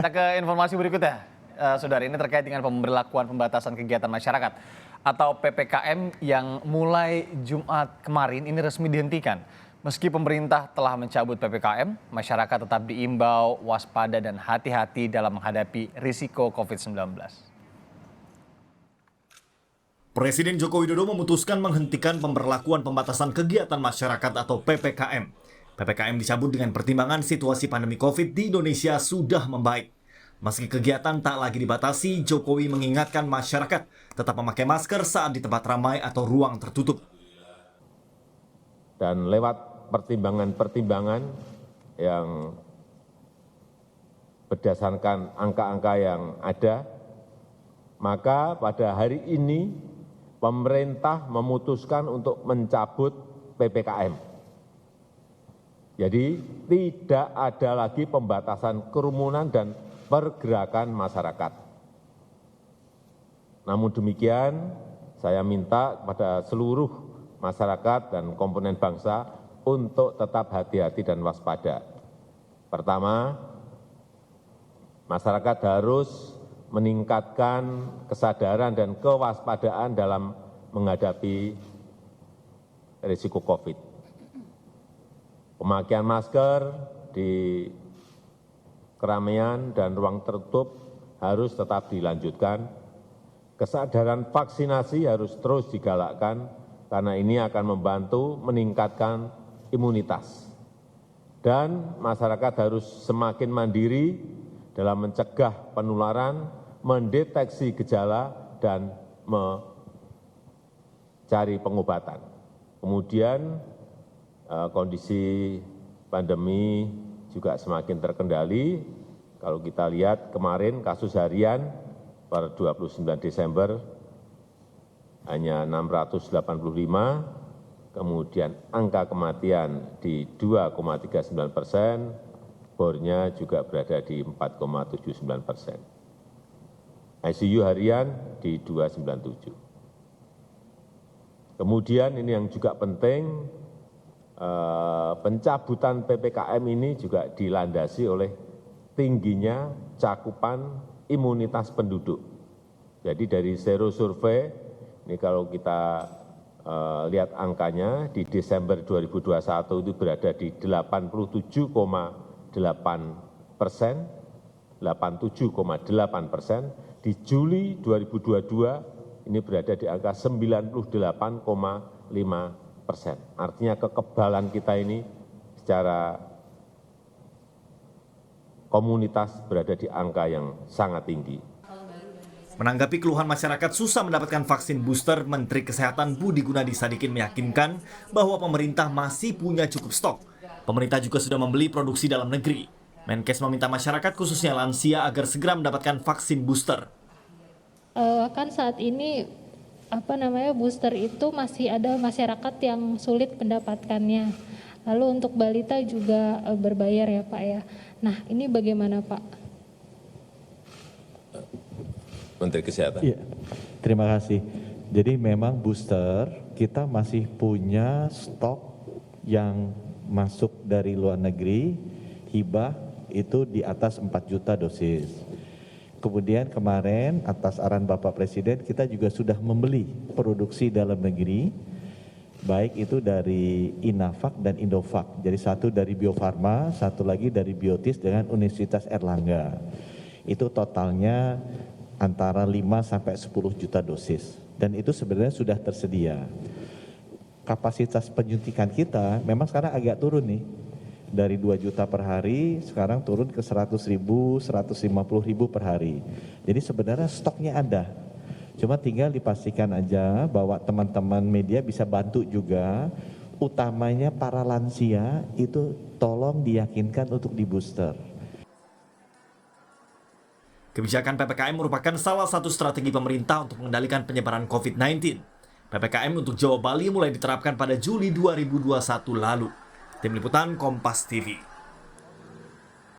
Kita ke informasi berikutnya, Saudara, ini terkait dengan pemberlakuan pembatasan kegiatan masyarakat atau PPKM yang mulai Jumat kemarin ini resmi dihentikan. Meski pemerintah telah mencabut PPKM, masyarakat tetap diimbau waspada dan hati-hati dalam menghadapi risiko COVID-19. Presiden Joko Widodo memutuskan menghentikan pemberlakuan pembatasan kegiatan masyarakat atau PPKM. PPKM dicabut dengan pertimbangan situasi pandemi COVID di Indonesia sudah membaik. Meski kegiatan tak lagi dibatasi, Jokowi mengingatkan masyarakat tetap memakai masker saat di tempat ramai atau ruang tertutup. Dan lewat pertimbangan-pertimbangan yang berdasarkan angka-angka yang ada, maka pada hari ini pemerintah memutuskan untuk mencabut PPKM. Jadi tidak ada lagi pembatasan kerumunan dan pergerakan masyarakat. Namun demikian, saya minta kepada seluruh masyarakat dan komponen bangsa untuk tetap hati-hati dan waspada. Pertama, masyarakat harus meningkatkan kesadaran dan kewaspadaan dalam menghadapi risiko COVID. Pemakaian masker di keramaian dan ruang tertutup harus tetap dilanjutkan. Kesadaran vaksinasi harus terus digalakkan karena ini akan membantu meningkatkan imunitas. Dan masyarakat harus semakin mandiri dalam mencegah penularan, mendeteksi gejala, dan mencari pengobatan. Kemudian kondisi pandemi juga semakin terkendali. Kalau kita lihat kemarin kasus harian per 29 Desember hanya 685, kemudian angka kematian di 2,39%, bornya juga berada di 4,79%. ICU harian di 297. Kemudian ini yang juga penting, pencabutan PPKM ini juga dilandasi oleh tingginya cakupan imunitas penduduk. Jadi dari Sero Survei, ini kalau kita lihat angkanya, di Desember 2021 itu berada di 87,8%, 87,8%, di Juli 2022 ini berada di angka 98,5%. Artinya kekebalan kita ini secara komunitas berada di angka yang sangat tinggi. Menanggapi keluhan masyarakat susah mendapatkan vaksin booster, Menteri Kesehatan Budi Gunadi Sadikin meyakinkan bahwa pemerintah masih punya cukup stok. Pemerintah juga sudah membeli produksi dalam negeri. Menkes meminta masyarakat khususnya lansia agar segera mendapatkan vaksin booster. Kan saat ini booster itu masih ada masyarakat yang sulit mendapatkannya. Lalu untuk balita juga berbayar ya Pak ya. Nah ini bagaimana Pak? Menteri Kesehatan. Iya, terima kasih. Jadi memang booster kita masih punya stok yang masuk dari luar negeri, hibah itu di atas 4 juta dosis. Kemudian kemarin atas arahan Bapak Presiden kita juga sudah membeli produksi dalam negeri, baik itu dari Inavac dan Indovac. Jadi satu dari Bio Farma, satu lagi dari Biotis dengan Universitas Erlangga. Itu totalnya antara 5 sampai 10 juta dosis. Dan itu sebenarnya sudah tersedia. Kapasitas penyuntikan kita memang sekarang agak turun nih. Dari 2 juta per hari, sekarang turun ke 100.000, 150.000 per hari. Jadi sebenarnya stoknya ada. Cuma tinggal dipastikan aja bahwa teman-teman media bisa bantu juga. Utamanya para lansia itu tolong diyakinkan untuk di booster. Kebijakan PPKM merupakan salah satu strategi pemerintah untuk mengendalikan penyebaran COVID-19. PPKM untuk Jawa Bali mulai diterapkan pada Juli 2021 lalu. Tim Liputan Kompas TV.